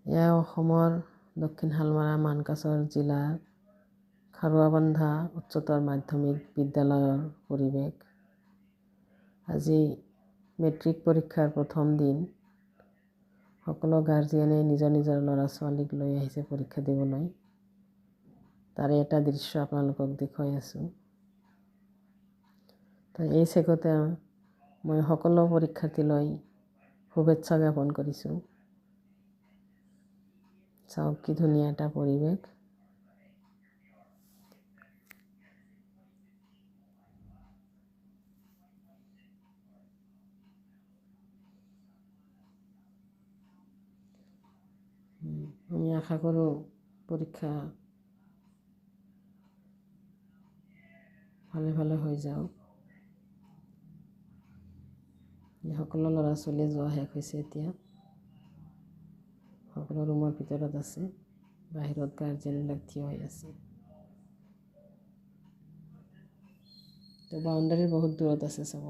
এয়া অসমৰ দক্ষিণ শালমৰা মানকাছাৰ জিলাৰ খাৰুৱাবান্ধা উচ্চতৰ মাধ্যমিক বিদ্যালয়ৰ পৰিৱেশ। আজি মেট্ৰিক পৰীক্ষাৰ প্ৰথম দিন। সকলো গাৰ্জিয়ানে নিজৰ নিজৰ ল'ৰা ছোৱালীক লৈ আহিছে পৰীক্ষা দিবলৈ। তাৰে এটা দৃশ্য আপোনালোকক দেখুৱাই আছোঁ। তো এই চেগতে মই সকলো পৰীক্ষাৰ্থীলৈ শুভেচ্ছা জ্ঞাপন কৰিছোঁ। চাওক কি ধুনীয়া এটা পৰিৱেশ। আমি আশা কৰোঁ পৰীক্ষা ভালে ভালে হৈ যাওক। সকলো ল'ৰা ছোৱালী যোৱা শেষ হৈছে এতিয়া। সকলো ৰুমৰ ভিতৰত আছে, বাহিৰত গাৰ্জেনবিলাক থিয় হৈ আছে। তো বাউণ্ডাৰীৰ বহুত দূৰত আছে চাব।